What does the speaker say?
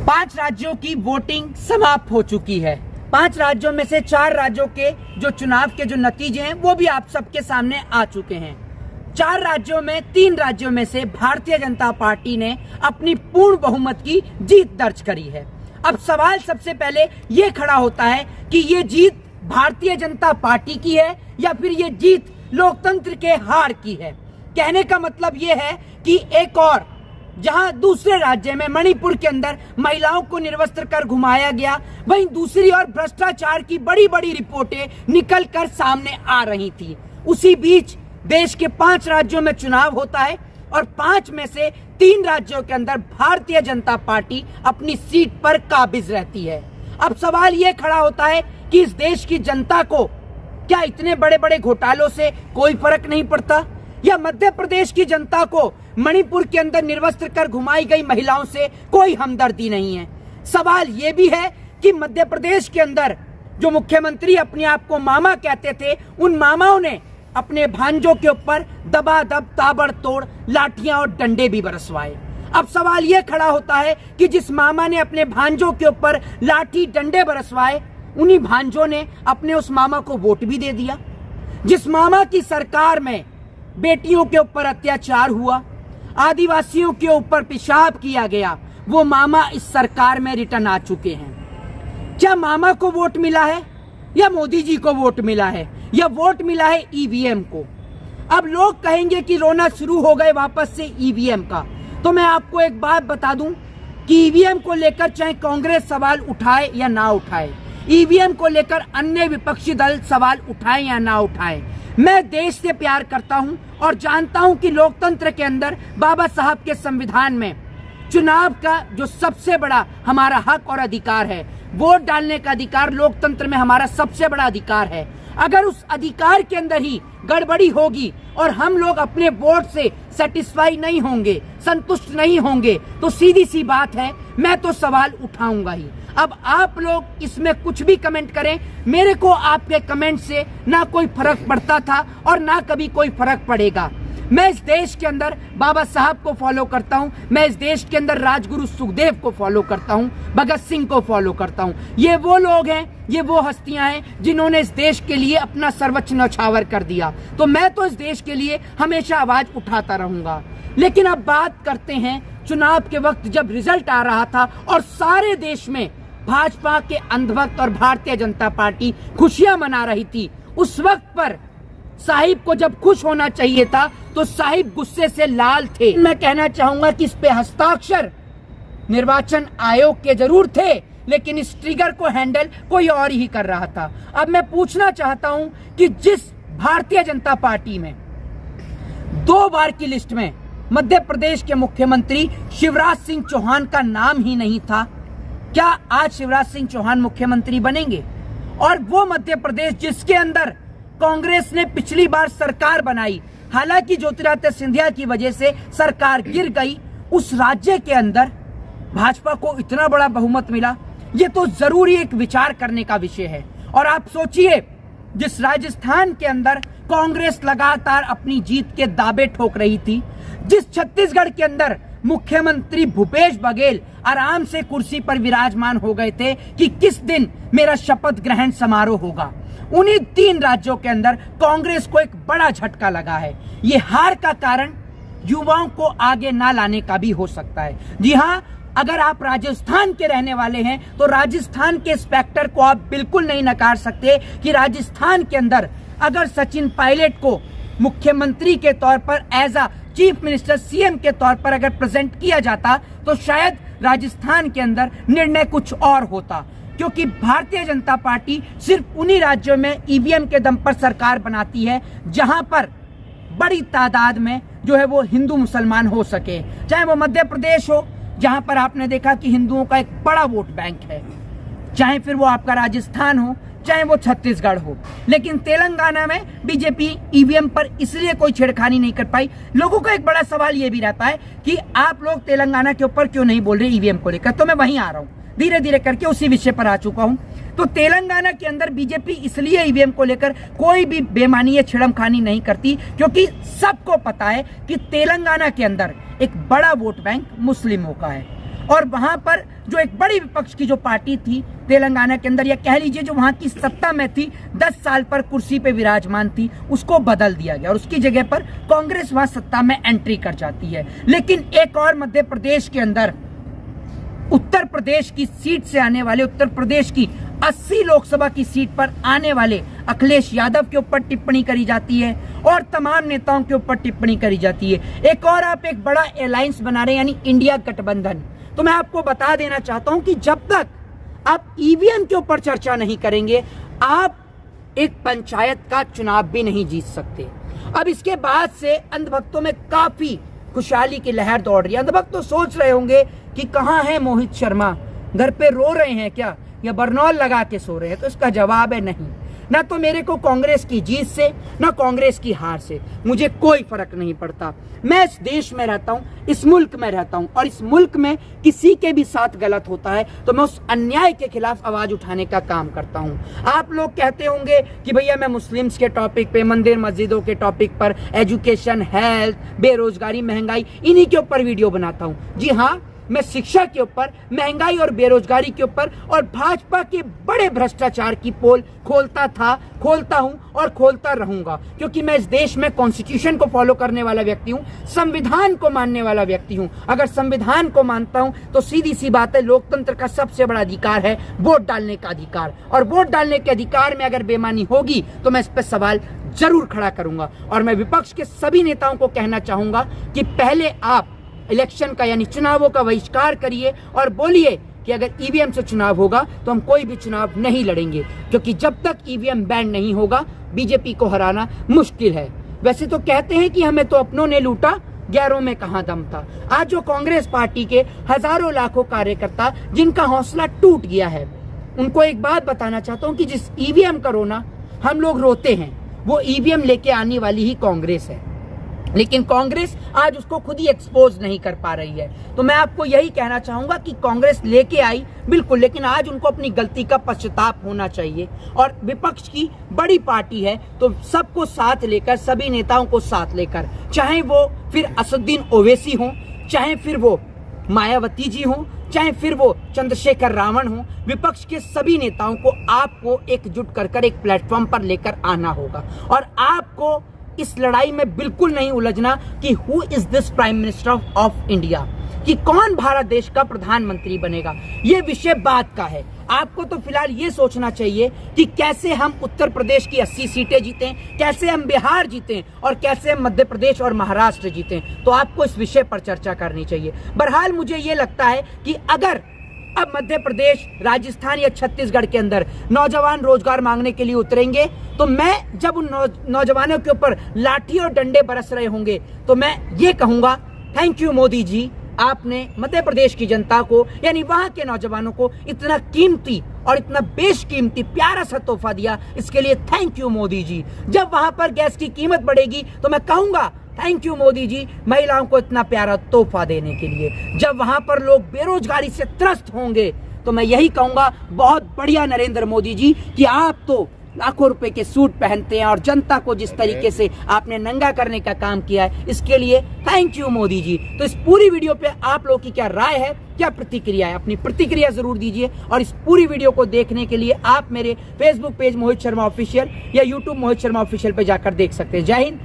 5 राज्यों की वोटिंग समाप्त हो चुकी है। 5 राज्यों में से 4 राज्यों के जो चुनाव के जो नतीजे हैं वो भी आप सबके सामने आ चुके हैं। 4 राज्यों में 3 राज्यों में से भारतीय जनता पार्टी ने अपनी पूर्ण बहुमत की जीत दर्ज करी है। अब सवाल सबसे पहले ये खड़ा होता है कि ये जीत भारतीय जनता पार्टी की है या फिर ये जीत लोकतंत्र के हार की है। कहने का मतलब ये है कि एक और जहां दूसरे राज्य में मणिपुर के अंदर महिलाओं को निर्वस्त्र कर घुमाया गया, वहीं दूसरी ओर भ्रष्टाचार की बड़ी बड़ी रिपोर्टें निकल कर सामने आ रही थी। उसी बीच देश के 5 राज्यों में चुनाव होता है और 5 में से 3 राज्यों के अंदर भारतीय जनता पार्टी अपनी सीट पर काबिज रहती है। अब सवाल ये खड़ा होता है कि इस देश की जनता को क्या इतने बड़े बड़े घोटालों से कोई फर्क नहीं पड़ता, या मध्य प्रदेश की जनता को मणिपुर के अंदर निर्वस्त्र कर घुमाई गई महिलाओं से कोई हमदर्दी नहीं है। सवाल ये भी है कि मध्य प्रदेश के अंदर जो मुख्यमंत्री अपने आप को मामा कहते थे, उन मामाओं ने अपने भांजों के ऊपर दबादब ताबड़तोड़ लाठियां और डंडे भी बरसवाए। अब सवाल यह खड़ा होता है कि जिस मामा ने अपने भांजों के ऊपर लाठी डंडे बरसवाए, उन्हीं भांजों ने अपने उस मामा को वोट भी दे दिया। जिस मामा की सरकार में बेटियों के ऊपर अत्याचार हुआ, आदिवासियों के ऊपर पेशाब किया गया, वो मामा इस सरकार में रिटर्न आ चुके हैं। क्या मामा को वोट मिला है या मोदी जी को वोट मिला है, या वोट मिला है ईवीएम को? अब लोग कहेंगे कि रोना शुरू हो गए वापस से ईवीएम का। तो मैं आपको एक बात बता दूं कि ईवीएम को लेकर चाहे कांग्रेस सवाल उठाए या ना उठाए, ईवीएम को लेकर अन्य विपक्षी दल सवाल उठाए या ना उठाए, मैं देश से प्यार करता हूं और जानता हूं कि लोकतंत्र के अंदर बाबा साहब के संविधान में चुनाव का जो सबसे बड़ा हमारा हक और अधिकार है, वोट डालने का अधिकार लोकतंत्र में हमारा सबसे बड़ा अधिकार है। अगर उस अधिकार के अंदर ही गड़बड़ी होगी और हम लोग अपने वोट से सेटिस्फाई नहीं होंगे, संतुष्ट नहीं होंगे, तो सीधी सी बात है, मैं तो सवाल उठाऊंगा ही। अब आप लोग इसमें कुछ भी कमेंट करें, मेरे को आपके कमेंट से ना कोई फर्क पड़ता था और ना कभी कोई फर्क पड़ेगा। मैं इस देश के अंदर बाबा साहब को फॉलो करता हूं, मैं इस देश के अंदर राजगुरु सुखदेव को फॉलो करता हूं, भगत सिंह को फॉलो करता हूं। ये वो लोग हैं, ये वो हस्तियां हैं जिन्होंने इस देश के लिए अपना सर्वोच्च न्यौछावर कर दिया। तो मैं तो इस देश के लिए हमेशा आवाज उठाता रहूंगा। लेकिन अब बात करते हैं चुनाव के वक्त जब रिजल्ट आ रहा था और सारे देश में भाजपा के अंधभक्त और भारतीय जनता पार्टी खुशियां मना रही थी, उस वक्त पर साहिब को जब खुश होना चाहिए था तो साहिब गुस्से से लाल थे। मैं कहना चाहूंगा कि इस पे हस्ताक्षर निर्वाचन आयोग के जरूर थे, लेकिन इस ट्रिगर को हैंडल कोई और ही कर रहा था। अब मैं पूछना चाहता हूं कि जिस भारतीय जनता पार्टी में 2 बार की लिस्ट में मध्य प्रदेश के मुख्यमंत्री शिवराज सिंह चौहान का नाम ही नहीं था, क्या आज शिवराज सिंह चौहान मुख्यमंत्री बनेंगे? और वो मध्य प्रदेश जिसके अंदर कांग्रेस ने पिछली बार सरकार बनाई, हालांकि ज्योतिरादित्य सिंधिया की वजह से सरकार गिर गई, उस राज्य के अंदर भाजपा को इतना बड़ा बहुमत मिला, ये तो जरूरी एक विचार करने का विषय है। और आप सोचिए, जिस राजस्थान के अंदर कांग्रेस लगातार अपनी जीत के दावे ठोक रही थी, जिस छत्तीसगढ़ के अंदर मुख्यमंत्री भूपेश बघेल आराम से कुर्सी पर विराजमान हो गए थे कि किस दिन मेरा शपथ ग्रहण समारोह होगा, उन्हीं 3 राज्यों के अंदर कांग्रेस को एक बड़ा झटका लगा है। ये हार का कारण युवाओं को आगे ना लाने का भी हो सकता है। जी हां, अगर आप राजस्थान के रहने वाले हैं तो राजस्थान के स्पेक्टर को आप बिल्कुल नहीं नकार सकते कि राजस्थान के अंदर अगर सचिन पायलट को मुख्यमंत्री के तौर पर as a chief minister CM के तौर पर अगर प्रेजेंट किया जाता तो शायद राजस्थान के अंदर निर्णय कुछ और होता, क्योंकि भारतीय जनता पार्टी सिर्फ उन्हीं राज्यों में ईवीएम के दम पर सरकार बनाती है जहां पर बड़ी तादाद में जो है वो हिंदू मुसलमान हो सके। चाहे वो मध्य प्रदेश हो जहां पर आपने देखा कि हिंदुओं का एक बड़ा वोट बैंक है, चाहे फिर वो आपका राजस्थान हो, चाहे वो छत्तीसगढ़ हो। लेकिन तेलंगाना में बीजेपी ईवीएम पर इसलिए कोई छेड़खानी नहीं कर पाई। लोगों का एक बड़ा सवाल ये भी रहता है कि आप लोग तेलंगाना के ऊपर क्यों नहीं बोल रहे ईवीएम को लेकर, तो मैं वहीं आ रहा हूं, धीरे धीरे करके उसी विषय पर आ चुका हूं। तो तेलंगाना के अंदर बीजेपी इसलिए ईवीएम को लेकर कोई भी बेमानी या छिड़मखानी नहीं करती, क्योंकि सबको पता है कि तेलंगाना के अंदर एक बड़ा वोट बैंक मुस्लिमों का है। और वहां पर जो एक बड़ी विपक्ष की जो पार्टी थी तेलंगाना के अंदर, या कह लीजिए जो वहां की सत्ता में थी, 10 साल पर कुर्सी पे विराजमान थी, उसको बदल दिया गया और उसकी जगह पर कांग्रेस वहां सत्ता में एंट्री कर जाती है। लेकिन एक और मध्य प्रदेश के अंदर उत्तर प्रदेश की सीट से आने वाले, उत्तर प्रदेश की 80 लोकसभा की सीट पर आने वाले अखिलेश यादव के ऊपर टिप्पणी करी जाती है और तमाम नेताओं के ऊपर टिप्पणी करी जाती है। एक और आप एक बड़ा अलायंस बना रहे हैं, यानी इंडिया गठबंधन। तो मैं आपको बता देना चाहता हूं कि जब तक आप ईवीएम के ऊपर चर्चा नहीं करेंगे, आप एक पंचायत का चुनाव भी नहीं जीत सकते। अब इसके बाद से अंधभक्तों में काफी खुशहाली की लहर दौड़ रही है। अंधभक्त तो सोच रहे होंगे कि कहां है मोहित शर्मा, घर पे रो रहे हैं क्या, या बरनौल लगा के सो रहे हैं? तो इसका जवाब है नहीं। ना तो मेरे को कांग्रेस की जीत से, ना कांग्रेस की हार से मुझे कोई फर्क नहीं पड़ता। मैं इस देश में रहता हूं, इस मुल्क में रहता हूं, और इस मुल्क में किसी के भी साथ गलत होता है तो मैं उस अन्याय के खिलाफ आवाज उठाने का काम करता हूं। आप लोग कहते होंगे कि भैया मैं मुस्लिम्स के टॉपिक पे, मंदिर मस्जिदों के टॉपिक पर, एजुकेशन, हेल्थ, बेरोजगारी, महंगाई, इन्हीं के ऊपर वीडियो बनाता हूं। जी हाँ, मैं शिक्षा के ऊपर, महंगाई और बेरोजगारी के ऊपर और भाजपा के बड़े भ्रष्टाचार की पोल खोलता था, खोलता हूं और खोलता रहूंगा, क्योंकि मैं इस देश में कॉन्स्टिट्यूशन को फॉलो करने वाला व्यक्ति हूं, संविधान को मानने वाला व्यक्ति हूं। अगर संविधान को मानता हूं तो सीधी सी बात है, लोकतंत्र का सबसे बड़ा अधिकार है वोट डालने का अधिकार, और वोट डालने के अधिकार में अगर बेईमानी होगी तो मैं इस पर सवाल जरूर खड़ा करूंगा। और मैं विपक्ष के सभी नेताओं को कहना चाहूंगा कि पहले आप इलेक्शन का, यानी चुनावों का बहिष्कार करिए और बोलिए कि अगर ईवीएम से चुनाव होगा तो हम कोई भी चुनाव नहीं लड़ेंगे, क्योंकि जब तक ईवीएम बैन नहीं होगा बीजेपी को हराना मुश्किल है। वैसे तो कहते हैं कि हमें तो अपनों ने लूटा, गैरों में कहां दम था। आज जो कांग्रेस पार्टी के हजारों लाखों कार्यकर्ता जिनका हौसला टूट गया है, उनको एक बात बताना चाहता हूं कि जिस ईवीएम का रोना हम लोग रोते हैं, वो ईवीएम लेके आने वाली ही कांग्रेस है, लेकिन कांग्रेस आज उसको खुद ही एक्सपोज नहीं कर पा रही है। तो मैं आपको यही कहना चाहूंगा कि कांग्रेस लेके आई बिल्कुल, लेकिन आज उनको अपनी गलती का पश्चाताप होना चाहिए। और विपक्ष की बड़ी पार्टी है तो सबको साथ लेकर, सभी नेताओं को साथ लेकर, चाहे वो फिर असदुद्दीन ओवैसी हो, चाहे फिर वो मायावती जी हो, चाहे फिर वो चंद्रशेखर रावण हो, विपक्ष के सभी नेताओं को आपको एकजुट कर एक प्लेटफॉर्म पर लेकर आना होगा। और आपको इस लड़ाई में बिल्कुल नहीं उलझना कि who is this prime minister of India, कि कौन भारत देश का प्रधानमंत्री बनेगा। ये विषय बात का है। आपको तो फिलहाल ये सोचना चाहिए कि कैसे हम उत्तर प्रदेश की 80 सीटें जीतें, कैसे हम बिहार जीतें और कैसे हम मध्य प्रदेश और महाराष्ट्र जीतें। तो आपको इस विषय पर चर्चा करनी चाहिए। बहरहाल मुझे ये लगता है कि अगर अब मध्य प्रदेश, राजस्थान या छत्तीसगढ़ के अंदर नौजवान रोजगार मांगने के लिए उतरेंगे, तो मैं जब उन नौजवानों के ऊपर लाठी और डंडे बरस रहे होंगे तो मैं ये कहूंगा, थैंक यू मोदी जी, आपने मध्य प्रदेश की जनता को, यानी वहां के नौजवानों को इतना कीमती और इतना बेशकीमती प्यारा सा तोहफा दिया, इसके लिए थैंक यू मोदी जी। जब वहां पर गैस की कीमत बढ़ेगी तो मैं कहूंगा थैंक यू मोदी जी, महिलाओं को इतना प्यारा तोहफा देने के लिए। जब वहां पर लोग बेरोजगारी से त्रस्त होंगे तो मैं यही कहूंगा, बहुत बढ़िया नरेंद्र मोदी जी कि आप तो लाखों रुपए के सूट पहनते हैं और जनता को जिस तरीके से आपने नंगा करने का काम किया है, इसके लिए थैंक यू मोदी जी। तो इस पूरी वीडियो पे आप लोगों की क्या राय है, क्या प्रतिक्रिया है, अपनी प्रतिक्रिया जरूर दीजिए। और इस पूरी वीडियो को देखने के लिए आप मेरे Facebook page Mohit Sharma official या यूट्यूब मोहित शर्मा ऑफिशियल पे जाकर देख सकते हैं। जय हिंद।